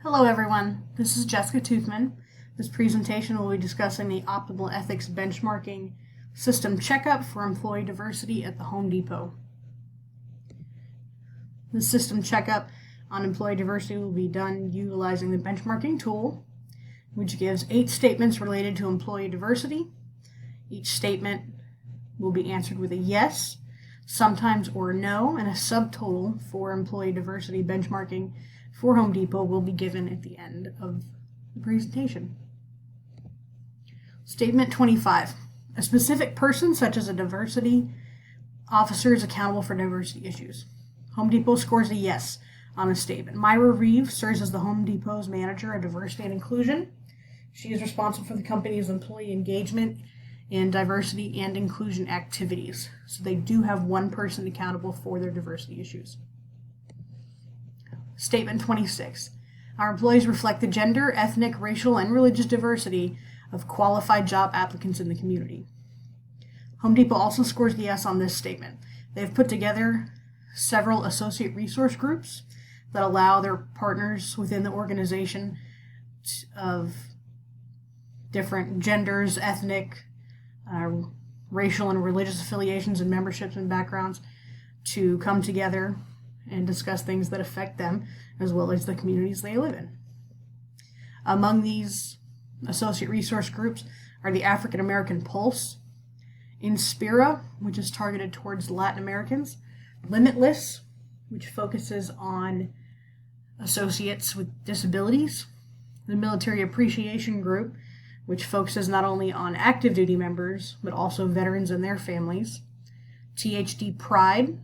Hello everyone, this is Jessica Toothman. This presentation will be discussing the Optimal Ethics Benchmarking System Checkup for Employee Diversity at the Home Depot. The system checkup on employee diversity will be done utilizing the benchmarking tool, which gives 8 statements related to employee diversity. Each statement will be answered with a yes, sometimes or no, and a subtotal for employee diversity benchmarking for Home Depot will be given at the end of the presentation. Statement 25. A specific person, such as a diversity officer, is accountable for diversity issues. Home Depot scores a yes on this statement. Myra Reeve serves as the Home Depot's manager of diversity and inclusion. She is responsible for the company's employee engagement in diversity and inclusion activities. So they do have one person accountable for their diversity issues. Statement 26. Our employees reflect the gender, ethnic, racial, and religious diversity of qualified job applicants in the community. Home Depot also scores the yes on this statement. They have put together several associate resource groups that allow their partners within the organization of different genders, ethnic, racial and religious affiliations and memberships and backgrounds to come together and discuss things that affect them as well as the communities they live in. Among these associate resource groups are the African American Pulse, Inspira, which is targeted towards Latin Americans, Limitless, which focuses on associates with disabilities, the Military Appreciation Group, which focuses not only on active duty members but also veterans and their families, THD Pride,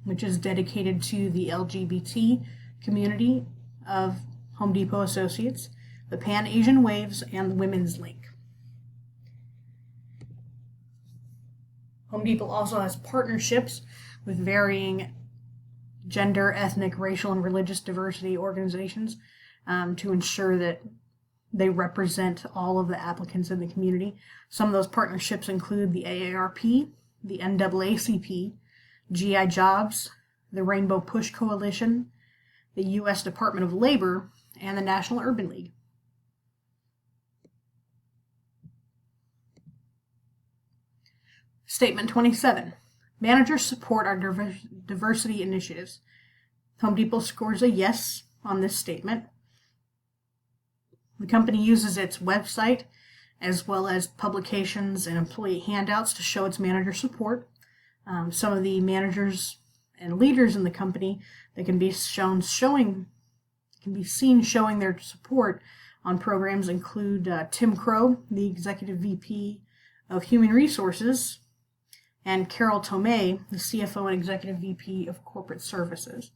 which is dedicated to the LGBT community of Home Depot associates, the Pan Asian Waves, and the Women's Link. Home Depot also has partnerships with varying gender, ethnic, racial, and religious diversity organizations to ensure that they represent all of the applicants in the community. Some of those partnerships include the AARP, the NAACP, GI Jobs, the Rainbow Push Coalition, the U.S. Department of Labor, and the National Urban League. Statement 27. Managers support our diversity initiatives. Home Depot scores a yes on this statement. The company uses its website as well as publications and employee handouts to show its manager support. Some of the managers and leaders in the company that can be seen showing their support on programs include Tim Crow, the Executive VP of Human Resources, and Carol Tomei, the CFO and Executive VP of Corporate Services.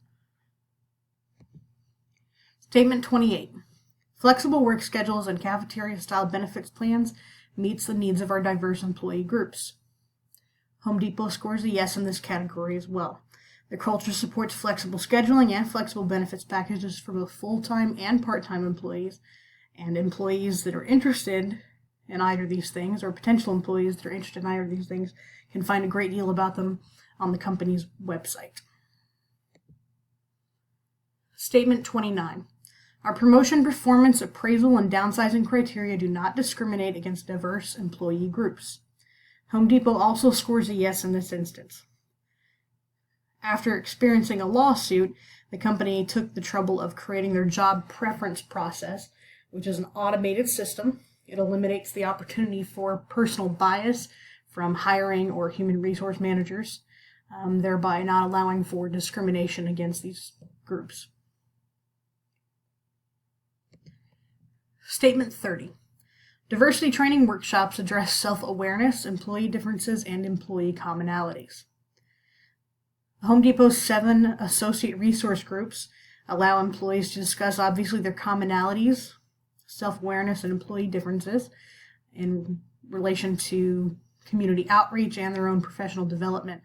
Statement 28. Flexible work schedules and cafeteria-style benefits plans meets the needs of our diverse employee groups. Home Depot scores a yes in this category as well. The culture supports flexible scheduling and flexible benefits packages for both full-time and part-time employees, and employees that are interested in either of these things, or potential employees that are interested in either of these things, can find a great deal about them on the company's website. Statement 29. Our promotion, performance, appraisal, and downsizing criteria do not discriminate against diverse employee groups. Home Depot also scores a yes in this instance. After experiencing a lawsuit, the company took the trouble of creating their job preference process, which is an automated system. It eliminates the opportunity for personal bias from hiring or human resource managers, thereby not allowing for discrimination against these groups. Statement 30. Diversity training workshops address self-awareness, employee differences, and employee commonalities. Home Depot's 7 associate resource groups allow employees to discuss obviously their commonalities, self-awareness, and employee differences in relation to community outreach and their own professional development.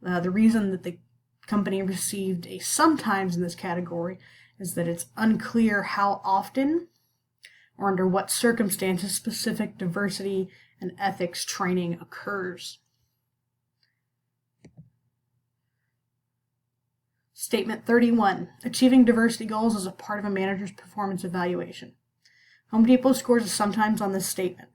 The reason that the company received a sometimes in this category is that it's unclear how often or under what circumstances specific diversity and ethics training occurs. Statement 31, achieving diversity goals is a part of a manager's performance evaluation. Home Depot scores sometimes on this statement.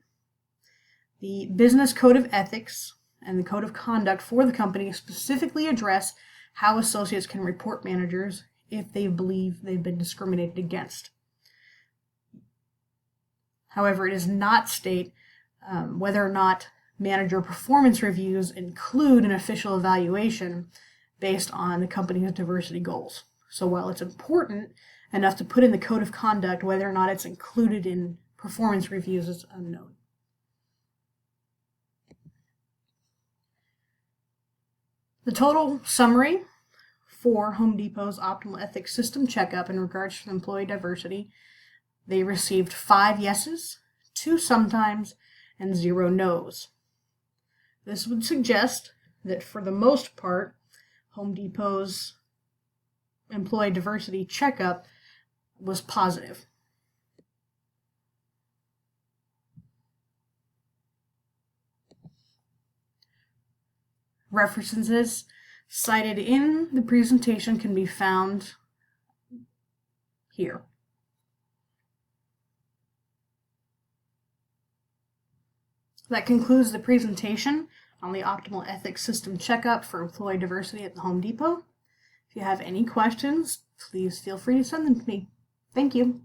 The Business Code of Ethics and the Code of Conduct for the company specifically address how associates can report managers if they believe they've been discriminated against. However, it does not state whether or not manager performance reviews include an official evaluation based on the company's diversity goals. So while it's important enough to put in the Code of Conduct, whether or not it's included in performance reviews is unknown. The total summary for Home Depot's Optimal Ethics System checkup in regards to employee diversity: they received 5 yeses, 2 sometimes, and 0 no's. This would suggest that for the most part, Home Depot's employee diversity checkup was positive. References cited in the presentation can be found here. That concludes the presentation on the Optimal Ethics System checkup for employee diversity at the Home Depot. If you have any questions, please feel free to send them to me. Thank you.